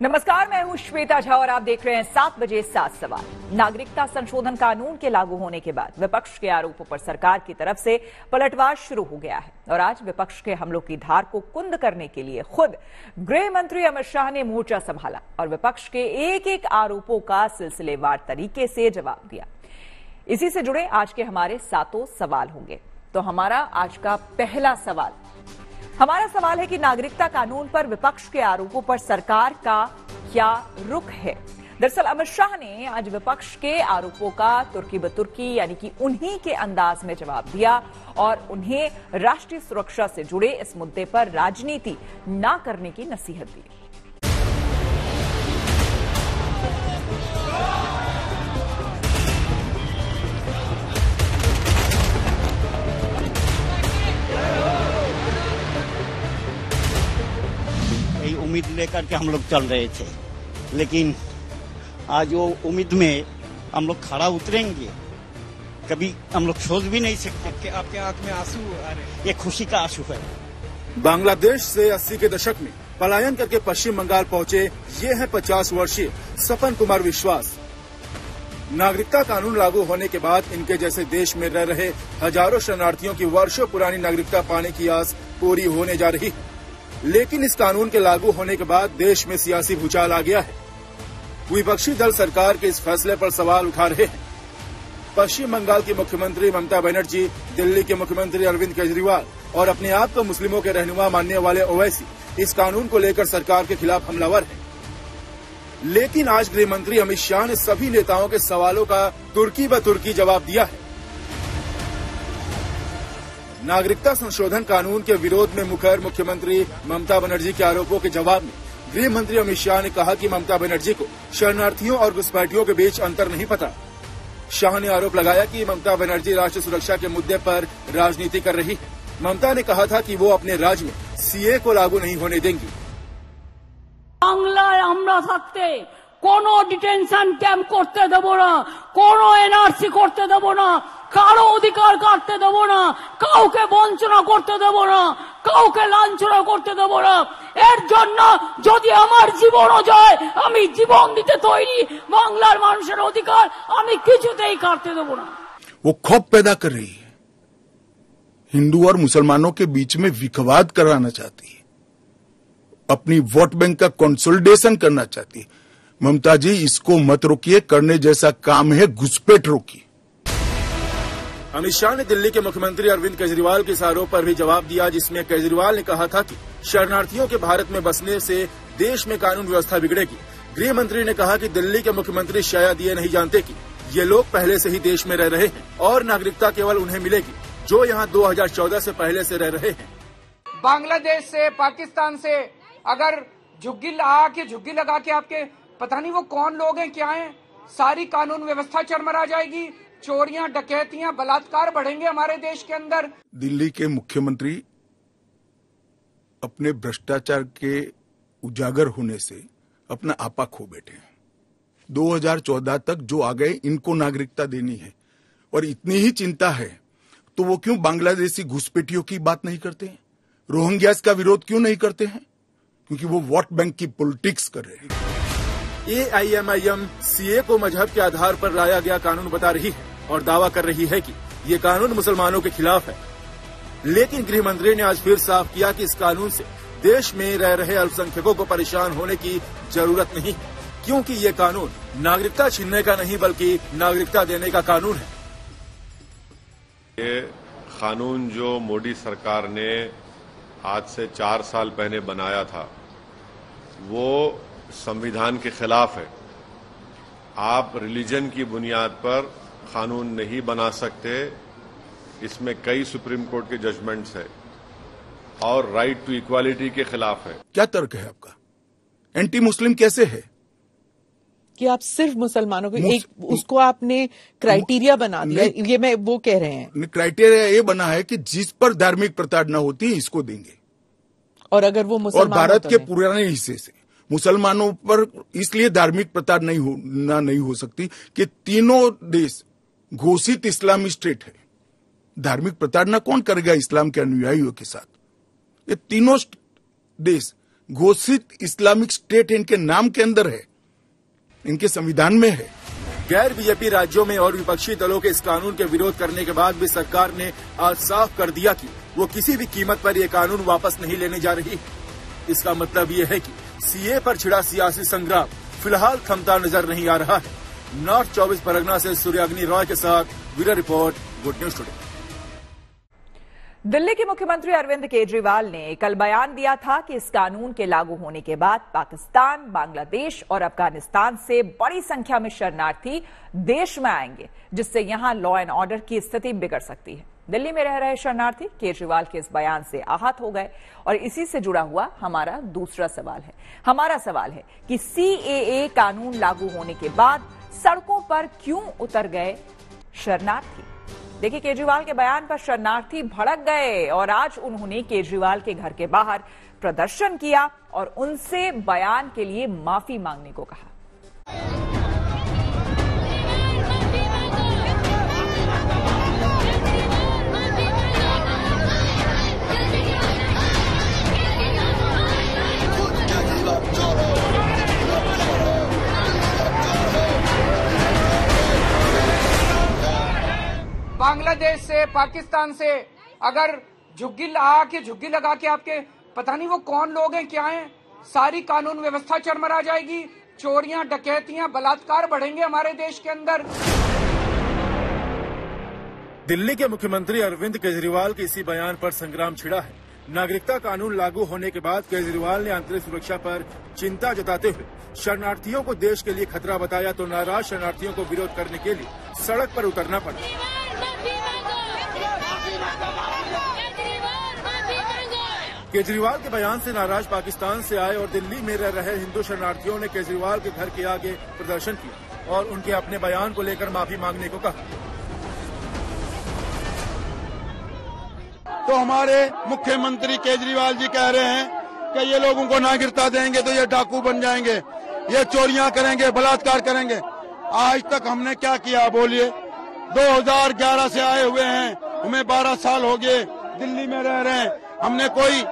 नमस्कार, मैं हूं श्वेता झा और आप देख रहे हैं 7 बजे 7 सवाल। नागरिकता संशोधन कानून के लागू होने के बाद विपक्ष के आरोपों पर सरकार की तरफ से पलटवार शुरू हो गया है और आज विपक्ष के हमलों की धार को कुंद करने के लिए खुद गृह मंत्री अमित शाह ने मोर्चा संभाला और विपक्ष के एक एक आरोपों का सिलसिलेवार तरीके से जवाब दिया। इसी से जुड़े आज के हमारे 7 सवाल होंगे। तो हमारा आज का पहला सवाल है कि नागरिकता कानून पर विपक्ष के आरोपों पर सरकार का क्या रुख है। दरअसल अमित शाह ने आज विपक्ष के आरोपों का तुर्की बतुर्की यानी कि उन्हीं के अंदाज में जवाब दिया और उन्हें राष्ट्रीय सुरक्षा से जुड़े इस मुद्दे पर राजनीति न करने की नसीहत दी। उम्मीद लेकर के हम लोग चल रहे थे, लेकिन आज वो उम्मीद में हम लोग खड़ा उतरेंगे कभी हम लोग सोच भी नहीं सकते। आपके आंख में आंसू आ रहे हैं? ये खुशी का आंसू है। बांग्लादेश से 80 के दशक में पलायन करके पश्चिम बंगाल पहुंचे ये हैं 50 वर्षीय सपन कुमार विश्वास। नागरिकता कानून लागू होने के बाद इनके जैसे देश में रह रहे हजारों शरणार्थियों की वर्षों पुरानी नागरिकता पाने की आस पूरी होने जा रही है। लेकिन इस कानून के लागू होने के बाद देश में सियासी भूचाल आ गया है। विपक्षी दल सरकार के इस फैसले पर सवाल उठा रहे हैं। पश्चिम बंगाल की मुख्यमंत्री ममता बनर्जी, दिल्ली के मुख्यमंत्री अरविंद केजरीवाल और अपने आप को मुस्लिमों के रहनुमा मानने वाले ओवैसी इस कानून को लेकर सरकार के खिलाफ हमलावर हैं। लेकिन आज गृह मंत्री अमित शाह ने सभी नेताओं के सवालों का तुर्की ब तुर्की जवाब दिया है। नागरिकता संशोधन कानून के विरोध में मुखर मुख्यमंत्री ममता बनर्जी के आरोपों के जवाब में गृह मंत्री अमित शाह ने कहा कि ममता बनर्जी को शरणार्थियों और घुसपैठियों के बीच अंतर नहीं पता। शाह ने आरोप लगाया कि ममता बनर्जी राष्ट्रीय सुरक्षा के मुद्दे पर राजनीति कर रही है। ममता ने कहा था कि वो अपने राज्य में सीए को लागू नहीं होने देंगी। বাংলায় আমরা থাকতে কোনো ডিটেনশন ক্যাম্প করতে দেব না, কোনো এনআরসি করতে দেব না, কারো অধিকার কাটতে দেব না, কাউকে বঞ্চনা করতে দেব না, কাউকে লাঞ্ছনা করতে দেব না। এর জন্য যদি আমার জীবনও যায় আমি জীবন দিতে তৈরি। বাংলার মানুষের অধিকার আমি কিছুতেই কাটতে দেব না। वो खौफ पैदा कर रही है, हिंदू और मुसलमानों के बीच में विखवाद कराना चाहती है, अपनी वोट बैंक का कंसोलिडेशन करना चाहती है। ममता जी, इसको मत रोकिए, करने जैसा काम है, घुसपैठ रोकिए। अमित शाह ने दिल्ली के मुख्यमंत्री अरविंद केजरीवाल के इस आरोप पर भी जवाब दिया, जिसमें केजरीवाल ने कहा था कि शरणार्थियों के भारत में बसने से देश में कानून व्यवस्था बिगड़ेगी। गृह मंत्री ने कहा कि दिल्ली के मुख्यमंत्री शायद ये नहीं जानते कि ये लोग पहले से ही देश में रह रहे हैं और नागरिकता केवल उन्हें मिलेगी जो यहाँ 2014 से पहले से रह रहे हैं। बांग्लादेश से, पाकिस्तान से अगर झुग्गी लगा के आपके पता नहीं वो कौन लोग हैं, क्या हैं, सारी कानून व्यवस्था चरमरा जाएगी। चोरियां, डकैतियां, बलात्कार बढ़ेंगे हमारे देश के अंदर। दिल्ली के मुख्यमंत्री अपने भ्रष्टाचार के उजागर होने से अपना आपा खो बैठे हैं। 2014 तक जो आ गए इनको नागरिकता देनी है और इतनी ही चिंता है तो वो क्यों बांग्लादेशी घुसपैठियों की बात नहीं करते हैं, रोहिंग्यास का विरोध क्यों नहीं करते हैं? क्योंकि वो वोट बैंक की पॉलिटिक्स कर रहे हैं। AIMIM सीए को मजहब के आधार पर लाया गया कानून बता रही है और दावा कर रही है कि ये कानून मुसलमानों के खिलाफ है। लेकिन गृह मंत्री ने आज फिर साफ किया कि इस कानून से देश में रह रहे अल्पसंख्यकों को परेशान होने की जरूरत नहीं, क्योंकि ये कानून नागरिकता छीनने का नहीं बल्कि नागरिकता देने का कानून है। ये कानून जो मोदी सरकार ने आज से 4 साल पहले बनाया था वो संविधान के खिलाफ है। आप रिलीजन की बुनियाद पर कानून नहीं बना सकते, इसमें कई सुप्रीम कोर्ट के जजमेंट्स है और राइट टू इक्वालिटी के खिलाफ है। क्या तर्क है आपका? एंटी मुस्लिम कैसे है कि आप सिर्फ मुसलमानों को उसको आपने क्राइटेरिया बना दिया? ये मैं वो कह रहे हैं क्राइटेरिया ये बना है कि जिस पर धार्मिक प्रताड़ना होती है इसको देंगे, और अगर वो मुसलमान और भारत के पुराने हिस्से से मुसलमानों पर इसलिए धार्मिक प्रताड़ना नहीं हो सकती कि तीनों देश घोषित इस्लामी स्टेट है। धार्मिक प्रताड़ना कौन करेगा इस्लाम के अनुयायियों के साथ? ये तीनों देश घोषित इस्लामिक स्टेट इनके नाम के अंदर है, इनके संविधान में है। गैर बीजेपी राज्यों में और विपक्षी दलों के इस कानून के विरोध करने के बाद भी सरकार ने आज साफ कर दिया कि वो किसी भी कीमत पर ये कानून वापस नहीं लेने जा रही। इसका मतलब ये है कि सीए पर छिड़ा सियासी संग्राम फिलहाल थमता नजर नहीं आ रहा है। नॉर्थ 24 परगना से सूर्याग्नि रॉय के साथ bureau report, good news today. Delhi के मुख्यमंत्री अरविंद केजरीवाल ने कल बयान दिया था कि इस कानून के लागू होने के बाद पाकिस्तान, बांग्लादेश और अफगानिस्तान से बड़ी संख्या में शरणार्थी देश में आएंगे, जिससे यहां लॉ एंड ऑर्डर की स्थिति बिगड़ सकती है। दिल्ली में रह रहे शरणार्थी केजरीवाल के इस बयान से आहत हो गए और इसी से जुड़ा हुआ हमारा दूसरा सवाल है। हमारा सवाल है कि सीएए कानून लागू होने के बाद सड़कों पर क्यों उतर गए शरणार्थी। देखिए, केजरीवाल के बयान पर शरणार्थी भड़क गए और आज उन्होंने केजरीवाल के घर के बाहर प्रदर्शन किया और उनसे बयान के लिए माफी मांगने को कहा। बांग्लादेश से, पाकिस्तान से अगर झुग्गी लगा के आपके पता नहीं वो कौन लोग हैं, क्या हैं, सारी कानून व्यवस्था चरमरा जाएगी। चोरियां, डकैतियां, बलात्कार बढ़ेंगे हमारे देश के अंदर। दिल्ली के मुख्यमंत्री अरविंद केजरीवाल के इसी बयान पर संग्राम छिड़ा है। नागरिकता कानून लागू होने के बाद केजरीवाल ने आंतरिक सुरक्षा पर चिंता जताते हुए शरणार्थियों को देश के लिए खतरा बताया, तो नाराज शरणार्थियों को विरोध करने के लिए सड़क पर उतरना पड़ा। केजरीवाल के बयान से नाराज पाकिस्तान से आए और दिल्ली में रह रहे हिंदू शरणार्थियों ने केजरीवाल के घर के आगे प्रदर्शन किया और उनके अपने बयान को लेकर माफी मांगने को कहा। तो हमारे मुख्यमंत्री केजरीवाल जी कह रहे हैं कि ये लोगों को नागरिकता देंगे तो ये डाकू बन जाएंगे, ये चोरियां करेंगे, बलात्कार करेंगे। आज तक हमने क्या किया बोलिए? 2011 से आए हुए हैं, हमें 12 साल हो गए दिल्ली में रह रहे हैं। हमने कोई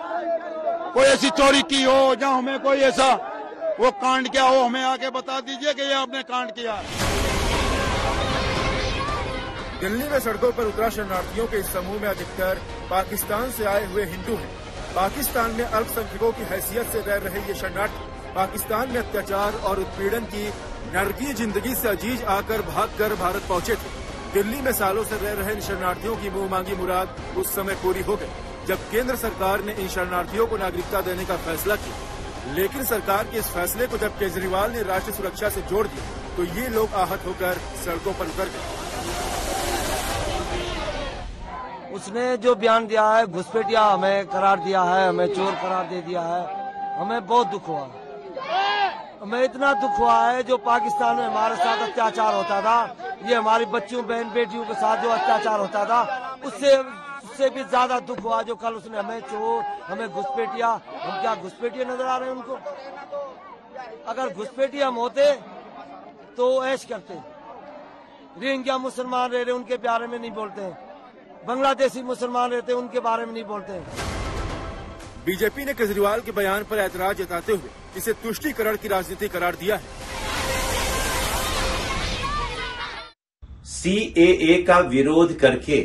ऐसी चोरी की हो या हमें कोई ऐसा वो कांड किया हो, हमें आके बता दीजिए कि ये आपने कांड किया। दिल्ली में सड़कों पर उतरा शरणार्थियों के इस समूह में अधिकतर पाकिस्तान से आए हुए हिंदू हैं। पाकिस्तान में अल्पसंख्यकों की हैसियत से रह रहे ये शरणार्थी पाकिस्तान में अत्याचार और उत्पीड़न की नरकी जिंदगी से अजीज आकर भागकर भारत पहुंचे थे। दिल्ली में सालों से रह रहे इन शरणार्थियों की मुंह मांगी मुराद उस समय पूरी हो गई जब केंद्र सरकार ने इन शरणार्थियों को नागरिकता देने का फैसला किया। लेकिन सरकार के इस फैसले को जब केजरीवाल ने राष्ट्रीय सुरक्षा से जोड़ दिया तो ये लोग आहत होकर सड़कों पर उतर गए। उसने जो बयान दिया है, घुसपैठिया हमें करार दिया है, हमें चोर करार दे दिया है, हमें बहुत दुख हुआ। हमें इतना दुख हुआ है जो पाकिस्तान में हमारे साथ अत्याचार होता था, ये हमारी बच्चियों बहन बेटियों के साथ जो अत्याचार होता था उससे भी ज्यादा दुख हुआ जो कल उसने हमें चोर, हमें घुसपैठिया। हम क्या घुसपैठिया नजर आ रहे हैं उनको? अगर घुसपैठिया हम होते तो ऐश करते। रोहिंग्या मुसलमान रह रहे उनके बारे में नहीं बोलते हैं, बांग्लादेशी मुसलमान रहते उनके बारे में नहीं बोलते हैं। बीजेपी ने केजरीवाल के बयान पर ऐतराज जताते हुए इसे तुष्टीकरण की राजनीति करार दिया है। सीएए का विरोध करके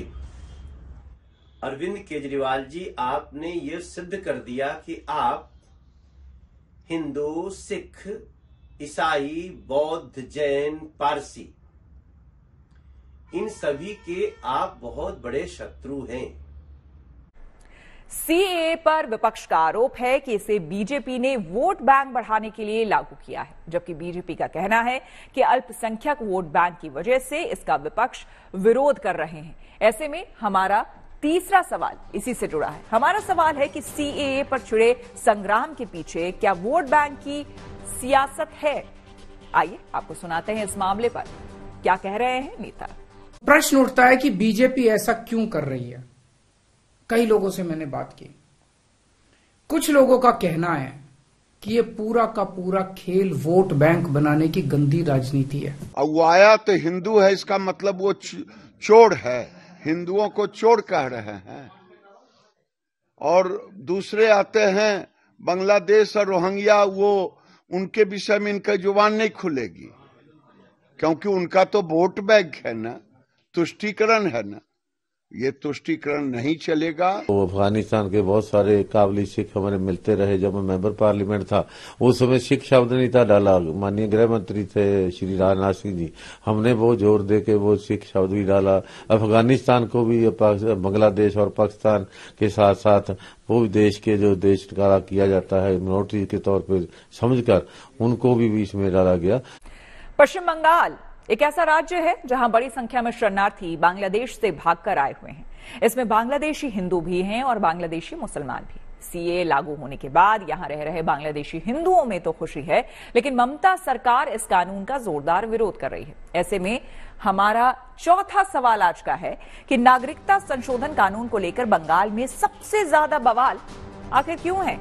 अरविंद केजरीवाल जी, आपने ये सिद्ध कर दिया कि आप हिंदू, सिख, ईसाई, बौद्ध, जैन, पारसी, इन सभी के आप बहुत बड़े शत्रु हैं। सीएए पर विपक्ष का आरोप है कि इसे बीजेपी ने वोट बैंक बढ़ाने के लिए लागू किया है, जबकि बीजेपी का कहना है कि अल्पसंख्यक वोट बैंक की वजह से इसका विपक्ष विरोध कर रहे हैं। ऐसे में हमारा तीसरा सवाल इसी से जुड़ा है। हमारा सवाल है कि सीएए पर छिड़े संग्राम के पीछे क्या वोट बैंक की सियासत है? आइए आपको सुनाते हैं इस मामले पर क्या कह रहे हैं नेता। प्रश्न उठता है कि बीजेपी ऐसा क्यों कर रही है। कई लोगों से मैंने बात की, कुछ लोगों का कहना है कि ये पूरा का पूरा खेल वोट बैंक बनाने की गंदी राजनीति है। अब वो आया तो हिंदू है, इसका मतलब वो चोर है, हिंदुओं को चोर कह रहे हैं। और दूसरे आते हैं बांग्लादेश और रोहिंग्या वो उनके विषय में इनका जुबान नहीं खुलेगी, क्योंकि उनका तो वोट बैंक है ना, तुष्टीकरण है ना, ये तुष्टीकरण नहीं चलेगा। वो अफगानिस्तान के बहुत सारे काबिल सिख हमारे मिलते रहे। जब मैं मेंबर पार्लियामेंट था उस समय सिख शब्द नहीं था डाला। माननीय गृह मंत्री थे श्री राजनाथ सिंह जी, हमने बहुत जोर दे के वो सिख शब्द भी डाला। अफगानिस्तान को भी बांग्लादेश और पाकिस्तान के साथ साथ वो भी देश के जो देश का किया जाता है मिनोरिटी के तौर पर समझकर उनको भी बीच में डाला गया। पश्चिम बंगाल एक ऐसा राज्य है जहां बड़ी संख्या में शरणार्थी बांग्लादेश से भागकर आए हुए हैं। इसमें बांग्लादेशी हिंदू भी हैं और बांग्लादेशी मुसलमान भी। सीए लागू होने के बाद यहां रह रहे बांग्लादेशी हिंदुओं में तो खुशी है, लेकिन ममता सरकार इस कानून का जोरदार विरोध कर रही है। ऐसे में हमारा चौथा सवाल आज का है कि नागरिकता संशोधन कानून को लेकर बंगाल में सबसे ज्यादा बवाल आखिर क्यों है?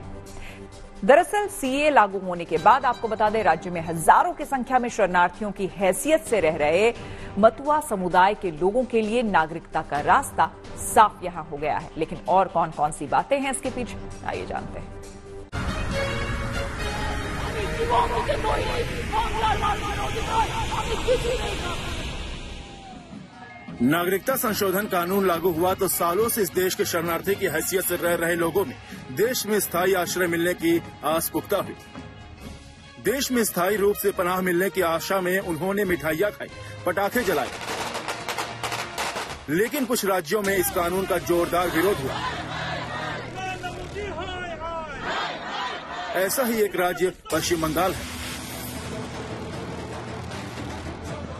दरअसल सीए लागू होने के बाद आपको बता दें, राज्य में हजारों की संख्या में शरणार्थियों की हैसियत से रह रहे मतुआ समुदाय के लोगों के लिए नागरिकता का रास्ता साफ यहां हो गया है। लेकिन और कौन कौन सी बातें हैं इसके पीछे, आइए जानते हैं। नागरिकता संशोधन कानून लागू हुआ तो सालों से इस देश के शरणार्थी की हैसियत से रह रहे लोगों में देश में स्थायी आश्रय मिलने की आस पुख्ता हुई। देश में स्थायी रूप से पनाह मिलने की आशा में उन्होंने मिठाइयां खाई, पटाखे जलाए। लेकिन कुछ राज्यों में इस कानून का जोरदार विरोध हुआ। ऐसा ही एक राज्य पश्चिम बंगाल है।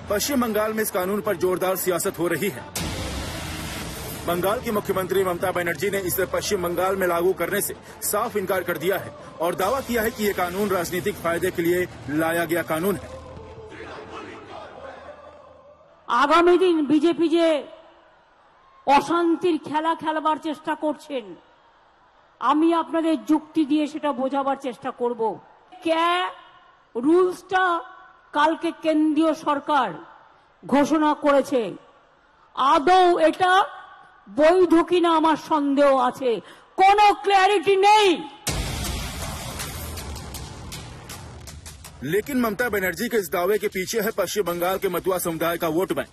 पश्चिम बंगाल में इस कानून पर जोरदार सियासत हो रही है। बंगाल की मुख्यमंत्री ममता बनर्जी ने इसे पश्चिम बंगाल में लागू करने से साफ इनकार कर दिया है और दावा किया है कि ये कानून राजनीतिक फायदे के लिए लाया गया कानून है। आगामी दिन बीजेपी जे অশান্তির খেলা খেলবার চেষ্টা করছেন, আমি আপনাদের যুক্তি দিয়ে সেটা বোঝাবার চেষ্টা করব। কে রুলসটা কালকে কেন্দ্রীয় সরকার ঘোষণা করেছে, আদৌ এটা বৈধ কিনা আমার সন্দেহ আছে, কোনো ক্ল্যারিটি নেই। लेकिन ममता बनर्जी के इस दावे के पीछे है पश्चिम बंगाल के मतुआ समुदाय का वोट बैंक।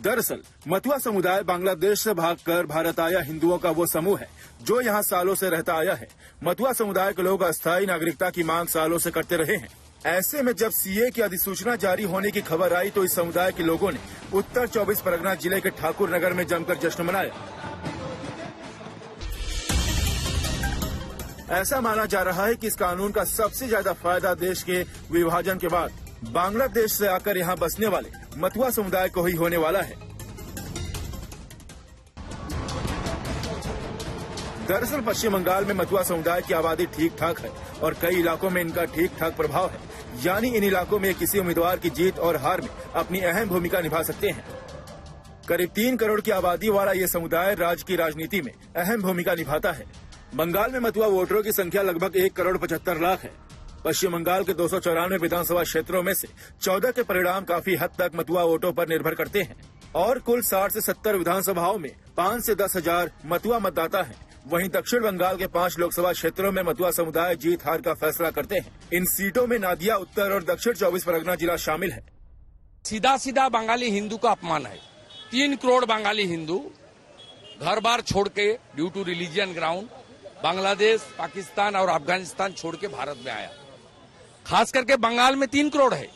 दरअसल मतुआ समुदाय बांग्लादेश से भागकर भारत आया हिंदुओं का वो समूह है जो यहाँ सालों से रहता आया है। मतुआ समुदाय के लोग अस्थायी नागरिकता की मांग सालों से करते रहे हैं। ऐसे में जब सीए की अधिसूचना जारी होने की खबर आई तो इस समुदाय के लोगों ने उत्तर 24 परगना जिले के ठाकुर नगर में जमकर जश्न मनाया। ऐसा माना जा रहा है कि इस कानून का सबसे ज्यादा फायदा देश के विभाजन के बाद बांग्लादेश से आकर यहाँ बसने वाले मतुआ समुदाय को ही होने वाला है। दरअसल पश्चिम बंगाल में मतुआ समुदाय की आबादी ठीक ठाक है और कई इलाकों में इनका ठीक ठाक प्रभाव है, यानी इन इलाकों में किसी उम्मीदवार की जीत और हार में अपनी अहम भूमिका निभा सकते हैं। करीब 3 करोड़ की आबादी वाला ये समुदाय राज्य की राजनीति में अहम भूमिका निभाता है। बंगाल में मतुआ वोटरों की संख्या लगभग 1 करोड़ 75 लाख है। पश्चिम बंगाल के 294 विधानसभा क्षेत्रों में से 14 के परिणाम काफी हद तक मतुआ वोटों पर निर्भर करते हैं और कुल 60 से 70 विधानसभाओं में 5 से 10 हजार मतुआ मतदाता हैं। वहीं दक्षिण बंगाल के 5 लोकसभा क्षेत्रों में मतुआ समुदाय जीत हार का फैसला करते हैं। इन सीटों में नादिया उत्तर और दक्षिण 24 परगना जिला शामिल है। सीधा सीधा बंगाली हिंदू का अपमान है। 3 करोड़ बंगाली हिंदू घर बार छोड़ के due to religion ground Bangladesh, Pakistan और अफगानिस्तान छोड़ के भारत में आया। खास करके बंगाल में 3 करोड़ है।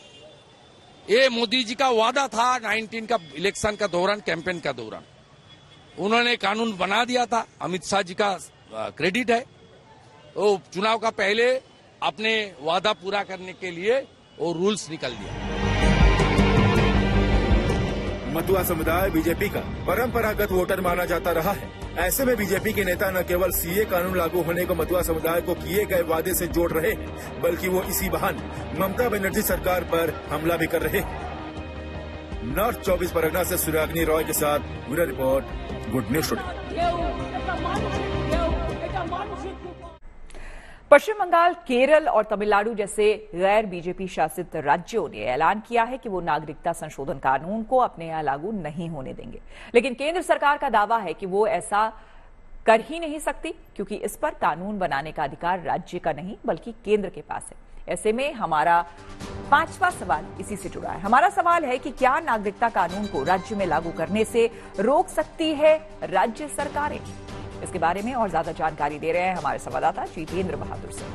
ये मोदी जी का वादा था 19 का इलेक्शन का दौरान, कैंपेन का दौरान उन्होंने कानून बना दिया था। अमित शाह जी का क्रेडिट है। तो चुनाव का पहले अपने वादा पूरा करने के लिए वो रूल्स निकल दिया। मतुआ समुदाय बीजेपी का परंपरागत वोटर माना जाता रहा है। ऐसे में बीजेपी के नेता न केवल सीए कानून लागू होने को मतुआ समुदाय को किए गए वादे से जोड़ रहे हैं, बल्कि वो इसी बहाने ममता बनर्जी सरकार पर हमला भी कर रहे हैं। नॉर्थ 24 परगना से सुराग्नि रॉय के साथ bureau report, good news today. Paschim Bengal, Kerala और तमिलनाडु जैसे गैर बीजेपी शासित राज्यों ने ऐलान किया है कि वो नागरिकता संशोधन कानून को अपने यहां लागू नहीं होने देंगे। लेकिन केंद्र सरकार का दावा है कि वो ऐसा कर ही नहीं सकती, क्योंकि इस पर कानून बनाने का अधिकार राज्य का नहीं बल्कि केंद्र के पास है। ऐसे में हमारा 5वां सवाल इसी से जुड़ा है। हमारा सवाल है कि क्या नागरिकता कानून को राज्य में लागू करने से रोक सकती है राज्य सरकारें? इसके बारे में और ज्यादा जानकारी दे रहे हैं हमारे संवाददाता जितेंद्र बहादुर सिंह।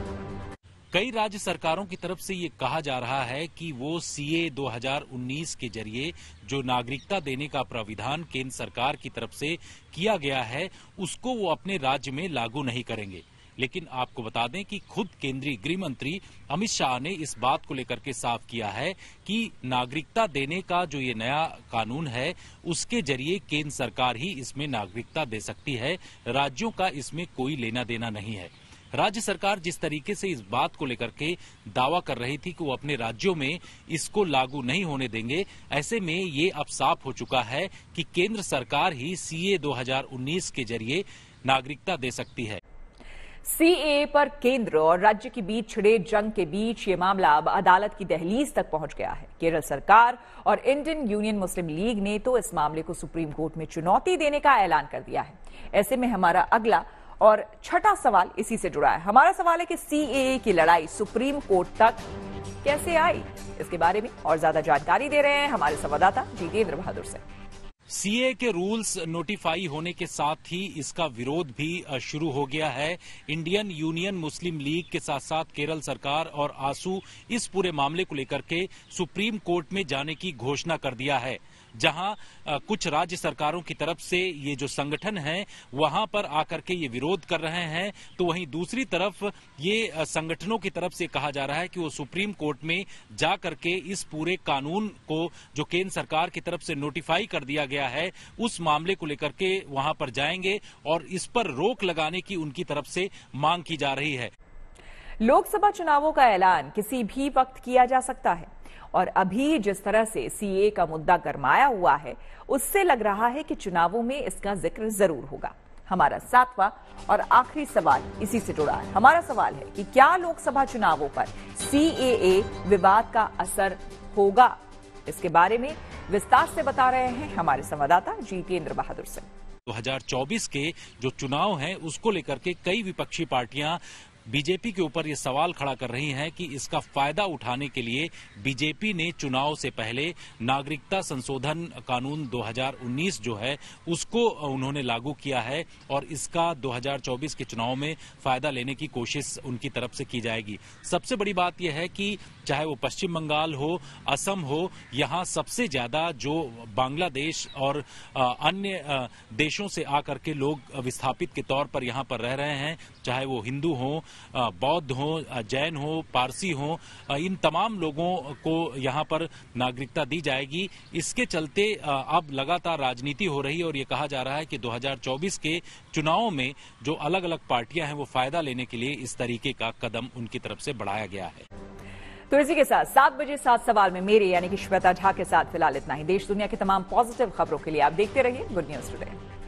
कई राज्य सरकारों की तरफ से ये कहा जा रहा है कि वो सीए 2019 के जरिए जो नागरिकता देने का प्राविधान केंद्र सरकार की तरफ से किया गया है उसको वो अपने राज्य में लागू नहीं करेंगे। लेकिन आपको बता दें कि खुद केंद्रीय गृह मंत्री अमित शाह ने इस बात को लेकर के साफ किया है कि नागरिकता देने का जो ये नया कानून है उसके जरिए केंद्र सरकार ही इसमें नागरिकता दे सकती है, राज्यों का इसमें कोई लेना देना नहीं है। राज्य सरकार जिस तरीके से इस बात को लेकर के दावा कर रही थी कि वो अपने राज्यों में इसको लागू नहीं होने देंगे, ऐसे में ये अब साफ हो चुका है कि केंद्र सरकार ही सीए 2019 के जरिए नागरिकता दे सकती है। सीएए पर केंद्र और राज्य के बीच छिड़े जंग के बीच ये मामला अब अदालत की दहलीज तक पहुंच गया है। केरल सरकार और इंडियन यूनियन मुस्लिम लीग ने तो इस मामले को सुप्रीम कोर्ट में चुनौती देने का ऐलान कर दिया है। ऐसे में हमारा अगला और छठा सवाल इसी से जुड़ा है। हमारा सवाल है कि सीएए की लड़ाई सुप्रीम कोर्ट तक कैसे आई? इसके बारे में और ज्यादा जानकारी दे रहे हैं हमारे संवाददाता जितेंद्र बहादुर से। सीए के रूल्स नोटिफाई होने के साथ ही इसका विरोध भी शुरू हो गया है। इंडियन यूनियन मुस्लिम लीग के साथ साथ केरल सरकार और आसू इस पूरे मामले को लेकर के सुप्रीम कोर्ट में जाने की घोषणा कर दिया है, जहां कुछ राज्य सरकारों की तरफ से ये जो संगठन है वहां पर आकर के ये विरोध कर रहे हैं, तो वहीं दूसरी तरफ ये संगठनों की तरफ से कहा जा रहा है कि वो सुप्रीम कोर्ट में जा करके इस पूरे कानून को जो केंद्र सरकार की तरफ से नोटिफाई कर दिया गया है उस मामले को लेकर के वहां पर जाएंगे और इस पर रोक लगाने की उनकी तरफ से मांग की जा रही है। लोकसभा चुनावों का ऐलान किसी भी वक्त किया जा सकता है और अभी जिस तरह से सीए का मुद्दा गरमाया हुआ है उससे लग रहा है कि चुनावों में इसका जिक्र जरूर होगा। हमारा 7वां और आखिरी सवाल इसी से जुड़ा है। हमारा सवाल है कि क्या लोकसभा चुनावों पर सीएए विवाद का असर होगा? इसके बारे में विस्तार से बता रहे हैं हमारे संवाददाता जितेंद्र बहादुर सिंह। 2024 के जो चुनाव हैं उसको लेकर के कई विपक्षी पार्टियां बीजेपी के ऊपर ये सवाल खड़ा कर रही हैं कि इसका फायदा उठाने के लिए बीजेपी ने चुनाव से पहले नागरिकता संशोधन कानून 2019 जो है उसको उन्होंने लागू किया है और इसका 2024 के चुनाव में फायदा लेने की कोशिश उनकी तरफ से की जाएगी। सबसे बड़ी बात यह है कि चाहे वो पश्चिम बंगाल हो, असम हो, यहाँ सबसे ज्यादा जो बांग्लादेश और अन्य देशों से आकर के लोग विस्थापित के तौर पर यहाँ पर रह रहे हैं, चाहे वो हिंदू हो, बौद्ध हो, जैन हो, पारसी हो, इन तमाम लोगों को यहाँ पर नागरिकता दी जाएगी। इसके चलते अब लगातार राजनीति हो रही है और ये कहा जा रहा है कि 2024 के चुनावों में जो अलग अलग पार्टियां हैं वो फायदा लेने के लिए इस तरीके का कदम उनकी तरफ से बढ़ाया गया है। तो इसी के साथ 7 बजे 7 सवाल में मेरे यानी कि श्वेता झा के साथ फिलहाल इतना ही। देश दुनिया की तमाम पॉजिटिव खबरों के लिए आप देखते रहिए गुड न्यूज टुडे।